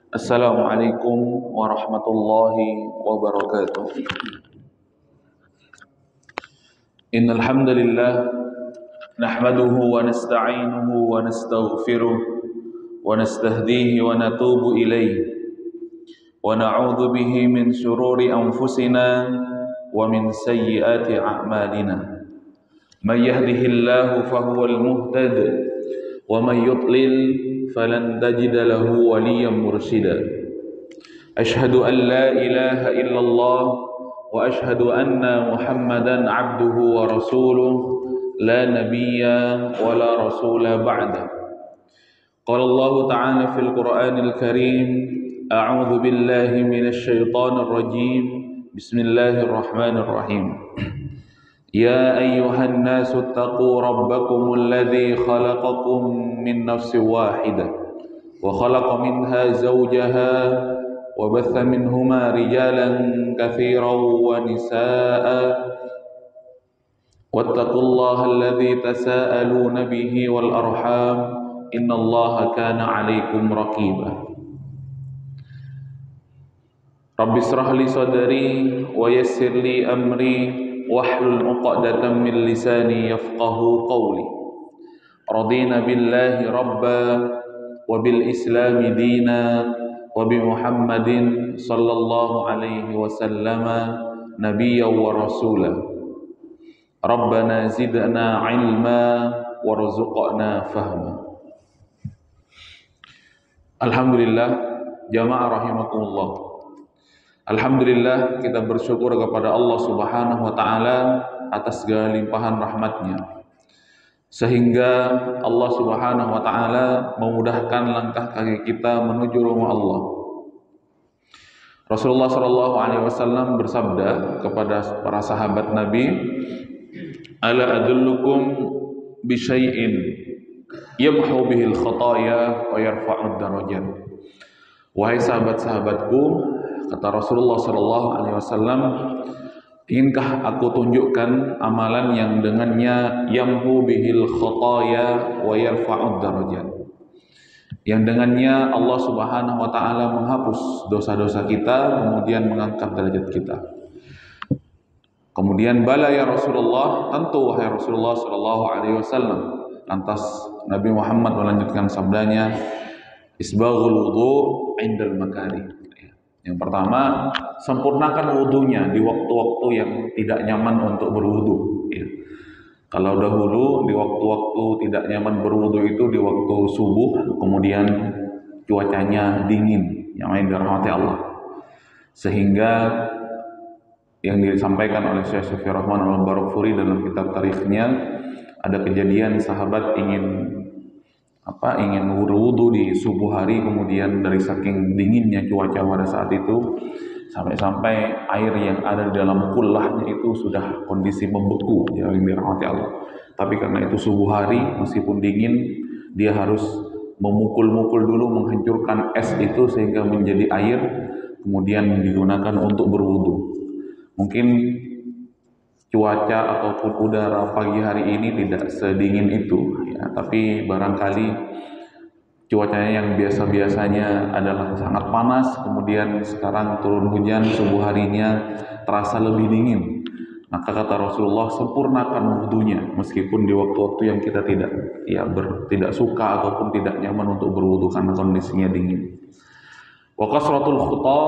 Assalamualaikum warahmatullahi wabarakatuh. Innal hamdalillah nahmaduhu wa nasta'inuhu wa nastaghfiruh wa nastahdihi wa natubu ilayhi wa na'udzu bihi min shururi anfusina wa min sayyiati a'malina. May yahdihillahu fahuwal muhtad wa may yudlil falan tajida lahu waliyan mursyida. Asyhadu an la ilaha illallah wa asyhadu anna Muhammadan abduhu wa rasuluh la nabiyya wa la rasula ba'da. Qala Allah ta'ala fil Qur'anil Karim, a'udzu billahi minasy syaithanir rajim. Bismillahirrahmanirrahim. يا أيها الناس اتقوا ربكم الذي خلقكم من نفس واحدة وخلق منها زوجها وبث منهما رجالا كثيرا ونساء واتقوا الله الذي تساءلون به والأرحام إن الله كان عليكم رقيبا رب اشرح لي صدري ويسر لي أمري wahlul 'uqdatam min lisani yafqahu qawli. Radina billahi rabba wa bil islami dina wa bi Muhammadin sallallahu alaihi wasallama nabiyyan wa rasula. Rabbana zidna ilma warzuqna fahma. Alhamdulillah, jamaah rahimakumullah. Alhamdulillah, kita bersyukur kepada Allah Subhanahu wa ta'ala atas segala limpahan rahmatnya, sehingga Allah Subhanahu wa ta'ala memudahkan langkah kaki kita menuju rumah Allah. Rasulullah sallallahu alaihi wasallam bersabda kepada para sahabat Nabi, ala adullukum bi syai'in yamhu bihil khataya wa yarfa'ud darajat. Wahai sahabat-sahabatku, kata Rasulullah sallallahu alaihi wasallam, ingatkah aku tunjukkan amalan yang dengannya yamhu bihil khataya wa yarfa'ud darajat, yang dengannya Allah Subhanahu wa taala menghapus dosa-dosa kita kemudian mengangkat derajat kita. Kemudian bala ya Rasulullah, tentu wahai Rasulullah sallallahu alaihi wasallam. Lantas Nabi Muhammad melanjutkan sabdanya, isbaghul wudu indal makarih. Yang pertama, sempurnakan wudunya di waktu-waktu yang tidak nyaman untuk berwudu. Ya. Kalau dahulu di waktu-waktu tidak nyaman berwudu itu di waktu subuh, kemudian cuacanya dingin, yang lain dirahmati Allah. Sehingga yang disampaikan oleh Syekh Syafi'i Rahman al-Barakfuri dalam kitab tarikhnya, ada kejadian sahabat ingin berwudu di subuh hari, kemudian dari saking dinginnya cuaca pada saat itu sampai-sampai air yang ada di dalam kullahnya itu sudah kondisi membeku, yang dirahmati Allah. Tapi karena itu subuh hari meskipun dingin, dia harus memukul-mukul dulu, menghancurkan es itu sehingga menjadi air, kemudian digunakan untuk berwudu. Mungkin cuaca ataupun udara pagi hari ini tidak sedingin itu, ya, tapi barangkali cuacanya yang biasa-biasanya adalah sangat panas, kemudian sekarang turun hujan, subuh harinya terasa lebih dingin. Maka kata Rasulullah, sempurnakan wudunya meskipun di waktu-waktu yang kita tidak suka ataupun tidak nyaman untuk berwudu karena kondisinya dingin. Wa kasratul khuta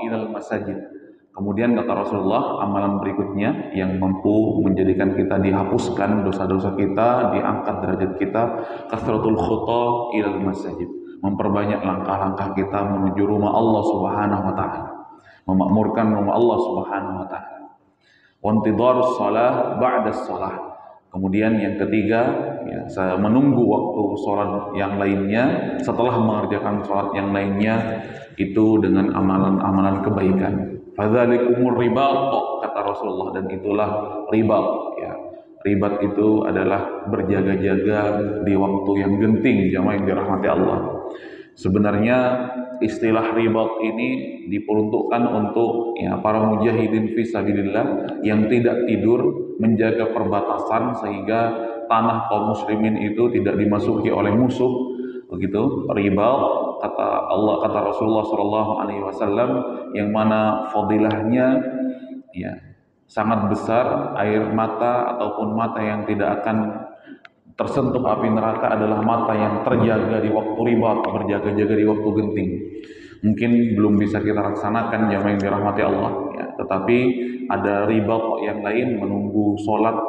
ilal masajid. Kemudian kata Rasulullah, amalan berikutnya yang mampu menjadikan kita dihapuskan dosa-dosa kita, diangkat derajat kita, kasratul khuta ilal masajid, memperbanyak langkah-langkah kita menuju rumah Allah Subhanahu wa taala, memakmurkan rumah Allah Subhanahu wa taala. Wantidharus shalah ba'da shalah. Kemudian yang ketiga, ya, saya menunggu waktu sholat yang lainnya setelah mengerjakan sholat yang lainnya itu dengan amalan-amalan kebaikan. Fadzalikumur ribat, kata Rasulullah, dan itulah ribat. Ya. Ribat itu adalah berjaga-jaga di waktu yang genting, jamaah yang dirahmati Allah. Sebenarnya istilah ribat ini diperuntukkan untuk para mujahidin fisabilillah yang tidak tidur, menjaga perbatasan sehingga tanah kaum muslimin itu tidak dimasuki oleh musuh. Begitu ribat, kata Allah, kata Rasulullah Shallallahu Alaihi Wasallam, yang mana fadilahnya ya sangat besar. Air mata ataupun mata yang tidak akan tersentuh api neraka adalah mata yang terjaga di waktu ribat, berjaga-jaga di waktu genting. Mungkin belum bisa kita laksanakan jamaah yang dirahmati Allah ya, tetapi ada ribat yang lain menunggu sholat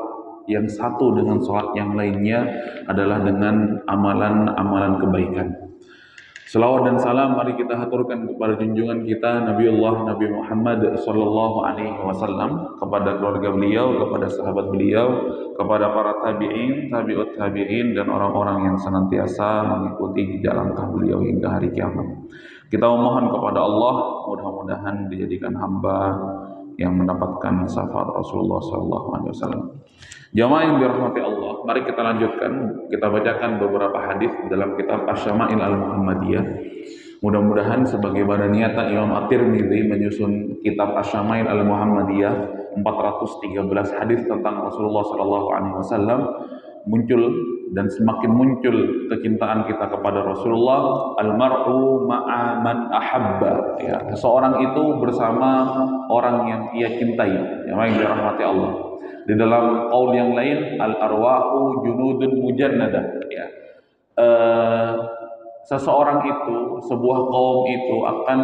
yang satu dengan sholat yang lainnya adalah dengan amalan-amalan kebaikan. Selawat dan salam mari kita haturkan kepada junjungan kita Nabi Muhammad sallallahu alaihi wasallam, kepada keluarga beliau, kepada sahabat beliau, kepada para tabi'in, tabi'ut tabi'in, dan orang-orang yang senantiasa mengikuti jejak langkah beliau hingga hari kiamat. Kita memohon kepada Allah mudah-mudahan dijadikan hamba yang mendapatkan syafaat Rasulullah sallallahu alaihi wasallam. Jamaah yang dirahmati Allah, mari kita lanjutkan. Kita bacakan beberapa hadis dalam kitab Asy-Syama'il Al-Muhammadiyah. Mudah-mudahan sebagaimana niatan Imam At-Tirmidzi menyusun kitab Asy-Syama'il Al-Muhammadiyah, 413 hadis tentang Rasulullah sallallahu alaihi wasallam, muncul dan semakin muncul kecintaan kita kepada Rasulullah. Al-mar'u ma'a man ahabba, ya, seseorang itu bersama orang yang ia cintai, yang dirahmati Allah. Di dalam qaul yang lain, al-arwahu junudun mujannadah, ya. Seseorang itu, sebuah kaum itu akan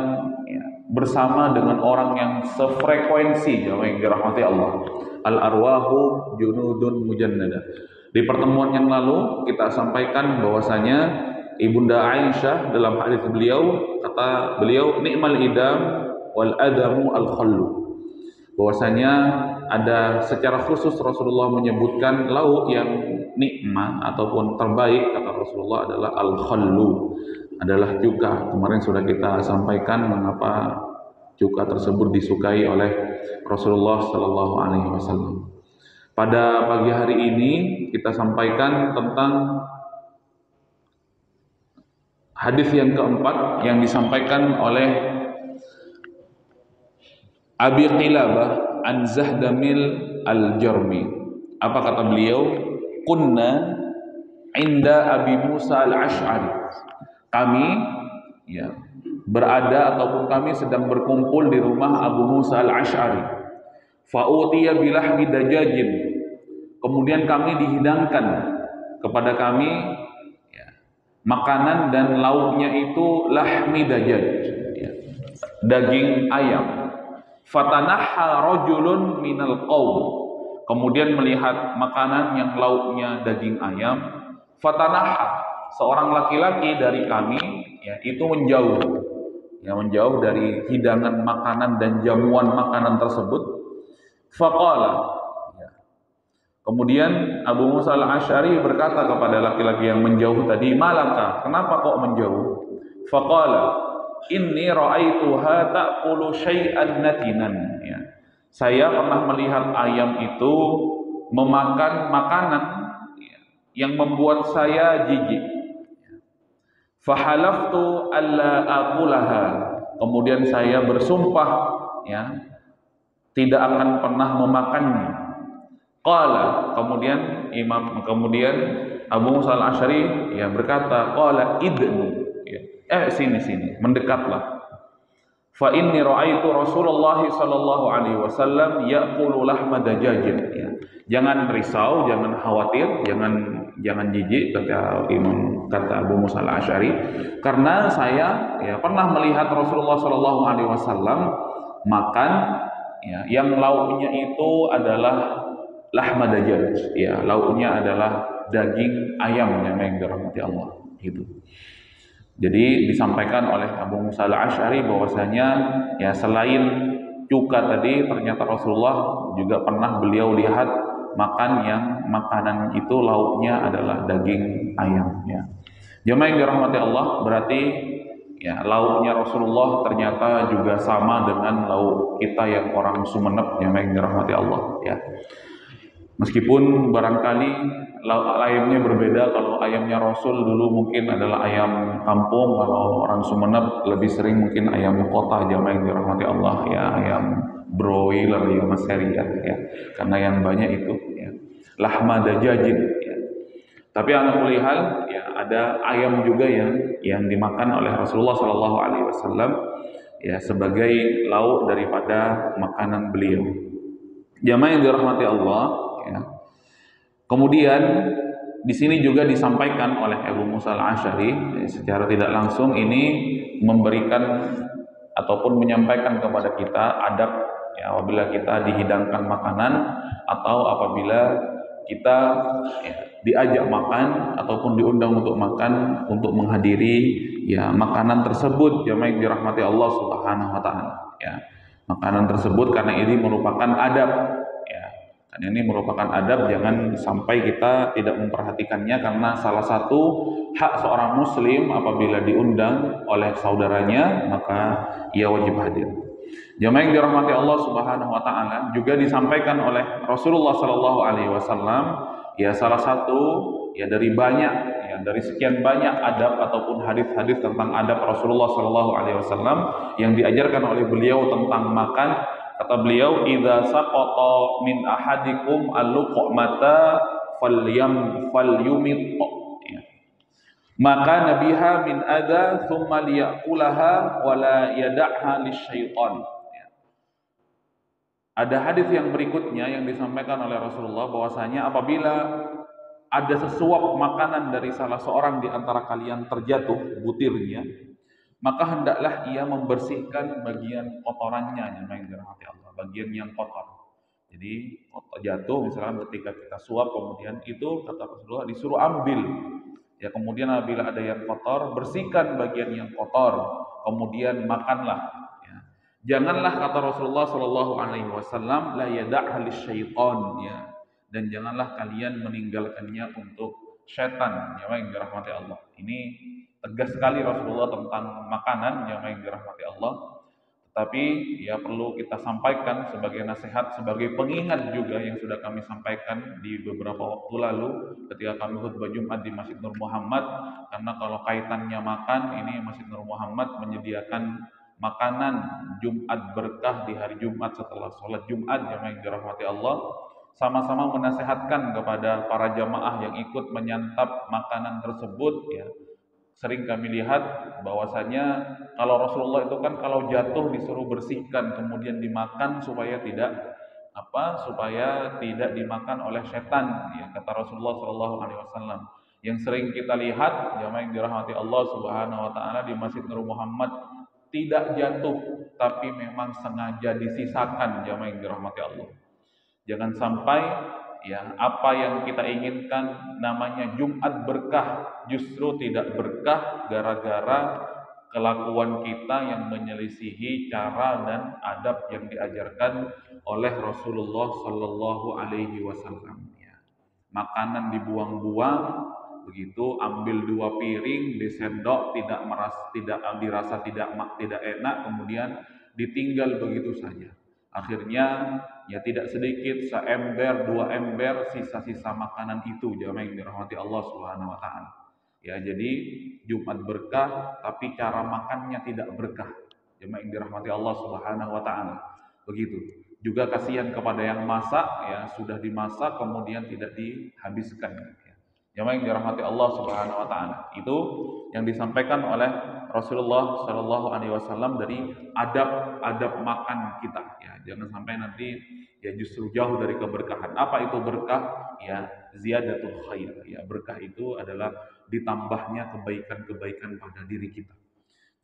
ya, bersama dengan orang yang sefrekuensi, yang dirahmati Allah. Al-arwahu junudun mujannadah. Di pertemuan yang lalu kita sampaikan bahwasanya Ibunda Aisyah dalam hadis beliau, kata beliau, ni'mal idam wal adamu al khallu. Bahwasanya ada secara khusus Rasulullah menyebutkan lauk yang nikmah ataupun terbaik, kata Rasulullah, adalah al khallu, adalah cuka. Kemarin sudah kita sampaikan mengapa cuka tersebut disukai oleh Rasulullah sallallahu alaihi wasallam. Pada pagi hari ini kita sampaikan tentang hadis yang keempat yang disampaikan oleh Abi Qilabah an Zahdamil al-Jarmi. Apa kata beliau? Kunna inda Abi Musa al-Ash'ari. Kami ya berada ataupun kami sedang berkumpul di rumah Abu Musa al-Ash'ari. Fa'utiya bilahmi dajajin. Kemudian kami dihidangkan kepada kami ya, makanan dan lauknya itu lahmi dajaj, ya, daging ayam. Fatanaha rajulun minal qaum. Kemudian melihat makanan yang lauknya daging ayam. Fatanaha, seorang laki-laki dari kami ya, itu menjauh, ya, menjauh dari hidangan makanan dan jamuan makanan tersebut. Faqala, ya. Kemudian Abu Musa al-Asy'ari berkata kepada laki-laki yang menjauh tadi, malaka, kenapa kok menjauh? Faqala, inni ra'aituha ta'kulu syai'an natinan, ya. Saya pernah melihat ayam itu memakan makanan ya, yang membuat saya jijik. Fahalaftu alla aqulaha. Kemudian saya bersumpah ya, tidak akan pernah memakannya. Qala, kemudian Abu Musa al-Asy'ari ya berkata, qala idnu, ya, sini, mendekatlah. Fa inni ra'aitu Rasulullah sallallahu alaihi wasallam ya'kulu lahma dajajin, ya. Jangan risau, jangan khawatir, jangan jijik, kata Abu Musa al-Asy'ari, karena saya ya pernah melihat Rasulullah sallallahu alaihi wasallam makan ya, yang lauknya itu adalah lahma dajaj, ya, lauknya adalah daging ayam yang dirahmati Allah, gitu. Jadi disampaikan oleh Abu Musa al-Asy'ari bahwasanya ya selain cuka tadi, ternyata Rasulullah juga pernah beliau lihat makan yang makanan itu lauknya adalah daging ayam, ya. Jemaah yang dirahmati Allah, berarti ya lauknya Rasulullah ternyata juga sama dengan lauk kita yang orang Sumeneb, yang dirahmati Allah, ya. Meskipun barangkali ayamnya berbeda. Kalau ayamnya Rasul dulu mungkin adalah ayam kampung, kalau orang Sumeneb lebih sering mungkin ayam kota, jamaah yang dirahmati Allah, ya, ayam broiler ya Mas Heri, ya, karena yang banyak itu ya lahma dajajin, ya. Tapi ala kulli hal ya ada ayam juga yang dimakan oleh Rasulullah Shallallahu Alaihi Wasallam ya sebagai lauk daripada makanan beliau. Jamaah yang dirahmati Allah ya. Kemudian di sini juga disampaikan oleh Abu Musa al-Asy'ari ya, secara tidak langsung ini memberikan ataupun menyampaikan kepada kita adab ya, apabila kita dihidangkan makanan atau apabila kita ya, diajak makan ataupun diundang untuk makan untuk menghadiri ya makanan tersebut jamaah yang dirahmati Allah Subhanahu wa taala ya. Makanan tersebut karena ini merupakan adab ya. Dan ini merupakan adab, jangan sampai kita tidak memperhatikannya karena salah satu hak seorang muslim apabila diundang oleh saudaranya maka ia wajib hadir. Jamaah yang dirahmati Allah Subhanahu wa taala juga disampaikan oleh Rasulullah sallallahu alaihi wasallam ya salah satu ya dari banyak ya dari sekian banyak adab ataupun hadis-hadis tentang adab Rasulullah sallallahu alaihi wasallam yang diajarkan oleh beliau tentang makan. Kata beliau, "Idza saqata min ahadikum al-luqmata falyumit." Ya. Maka nabiha min adza thumma liyakulaha wa la yad'ha lisyaitan. Ya. Ada hadis yang berikutnya yang disampaikan oleh Rasulullah bahwasanya apabila ada sesuap makanan dari salah seorang di antara kalian terjatuh butirnya, maka hendaklah ia membersihkan bagian kotorannya, yang dirahmati Allah, bagian yang kotor. Jadi jatuh misalkan ketika kita suap, kemudian itu kata Rasulullah disuruh ambil. Ya kemudian apabila ada yang kotor, bersihkan bagian yang kotor, kemudian makanlah. Ya. Janganlah kata Rasulullah Shallallahu Alaihi Wasallam la yada'ha lisyaitan ya, dan janganlah kalian meninggalkannya untuk syaitan, yang dirahmati Allah. Ini tegas sekali Rasulullah tentang makanan yang dirahmati Allah. Tetapi ya perlu kita sampaikan sebagai nasihat, sebagai pengingat juga yang sudah kami sampaikan di beberapa waktu lalu ketika kami khutbah Jumat di Masjid Nur Muhammad. Karena kalau kaitannya makan, ini Masjid Nur Muhammad menyediakan makanan Jumat berkah di hari Jumat setelah sholat Jumat yang dirahmati Allah. Sama-sama menasehatkan kepada para jamaah yang ikut menyantap makanan tersebut ya. Sering kami lihat bahwasanya kalau Rasulullah itu kan kalau jatuh disuruh bersihkan kemudian dimakan supaya tidak dimakan oleh setan ya kata Rasulullah Shallallahu Alaihi Wasallam. Yang sering kita lihat jamaah yang dirahmati Allah Subhanahu Wa Taala di Masjid Nur Muhammad tidak jatuh tapi memang sengaja disisakan jamaah yang dirahmati Allah. Jangan sampai ya apa yang kita inginkan namanya Jumat berkah justru tidak berkah gara-gara kelakuan kita yang menyelisihi cara dan adab yang diajarkan oleh Rasulullah Sallallahu Alaihi Wasallam. Ya. Makanan dibuang-buang, begitu ambil 2 piring, disendok tidak dirasa tidak enak, kemudian ditinggal begitu saja. Akhirnya ya tidak sedikit seember 2 ember sisa-sisa makanan itu jamaah yang dirahmati Allah Subhanahu wa taala. Ya jadi Jumat berkah tapi cara makannya tidak berkah. Jamaah yang dirahmati Allah Subhanahu wa taala. Begitu. Juga kasihan kepada yang masak ya sudah dimasak kemudian tidak dihabiskan. Jamaah yang dirahmati Allah Subhanahu wa taala. Itu yang disampaikan oleh Rasulullah Shallallahu alaihi wasallam dari adab-adab makan kita ya. Jangan sampai nanti ya justru jauh dari keberkahan. Apa itu berkah? Ya ziyadatul khair. Ya berkah itu adalah ditambahnya kebaikan-kebaikan pada diri kita.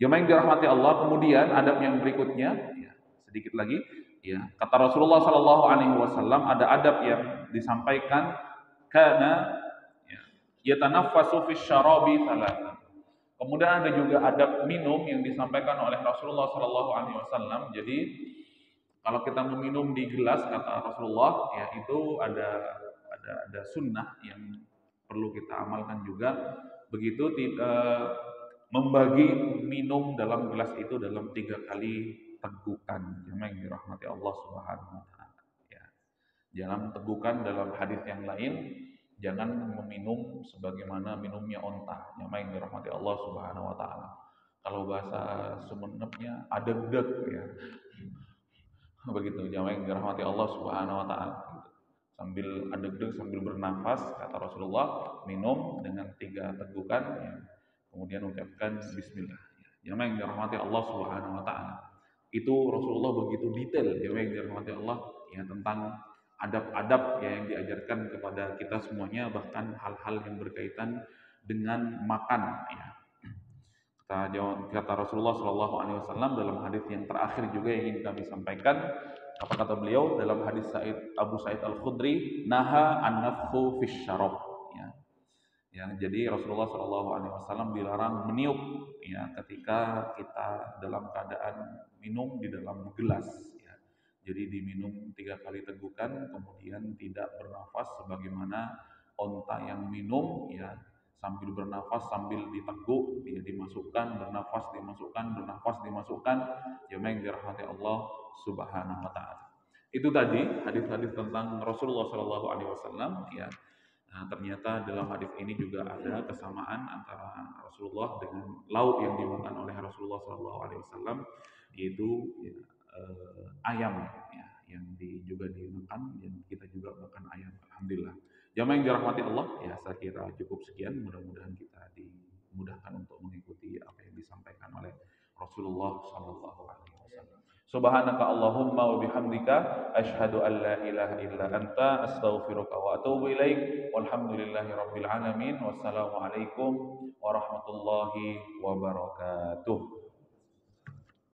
Jamaah yang dirahmati Allah, kemudian adab yang berikutnya ya, sedikit lagi ya. Kata Rasulullah Shallallahu alaihi wasallam ada adab yang disampaikan karena yatanaffasu fi syarabi thalathan. Kemudian ada juga adab minum yang disampaikan oleh Rasulullah Shallallahu alaihi wasallam. Jadi kalau kita meminum di gelas kata Rasulullah ya itu ada sunnah yang perlu kita amalkan juga. Begitu membagi minum dalam gelas itu dalam 3 kali tegukan. Jemaah yang dirahmati Allah Subhanahu wa taala. Ya. Jangan tegukan dalam hadis yang lain. Jangan meminum sebagaimana minumnya onta. Jamaah yang dirahmati Allah Subhanahu wa taala. Kalau bahasa Sumenepnya adeg-deg ya. Begitu jamaah yang dirahmati Allah Subhanahu wa taala. sambil adeg-deg sambil bernafas, kata Rasulullah, minum dengan 3 tegukan, ya. Kemudian ucapkan Bismillah. Jamaah yang dirahmati Allah Subhanahu Wa Taala. Itu Rasulullah begitu detail, jamaah yang dirahmati Allah, ya, tentang adab-adab, ya, yang diajarkan kepada kita semuanya, bahkan hal-hal yang berkaitan dengan makan, ya. Kata Rasulullah Shallallahu Alaihi Wasallam dalam hadis yang terakhir juga yang ingin kami sampaikan, apa kata beliau dalam hadis Abu Sa'id Al Khudri, naha an-nafkhu fish syarab, ya. Ya, jadi Rasulullah Shallallahu Alaihi Wasallam dilarang meniup, ya, ketika kita dalam keadaan minum di dalam gelas, ya. Jadi diminum 3 kali tegukan, kemudian tidak bernafas sebagaimana onta yang minum, ya, sambil bernafas sambil diteguk, dia dimasukkan, bernafas dimasukkan, bernafas dimasukkan, jemaah yang dirahmati Allah Subhanahu Wa Taala. Itu tadi hadis-hadis tentang Rasulullah Shallallahu Alaihi Wasallam, ya. Nah, ternyata dalam hadis ini juga ada kesamaan antara Rasulullah dengan lauk yang dimakan oleh Rasulullah SAW, yaitu, ya, ayam, ya, yang juga dimakan, dan kita juga makan ayam. Alhamdulillah. Jamaah yang dirahmati Allah, ya, saya kira cukup sekian. Mudah-mudahan kita dimudahkan untuk mengikuti apa yang disampaikan oleh Rasulullah SAW. Subhanaka Allahumma wa bihamdika asyhadu an la ilaha illa anta astaghfiruka wa atubu ilaik. Walhamdulillahi rabbil alamin. Wassalamualaikum warahmatullahi wabarakatuh.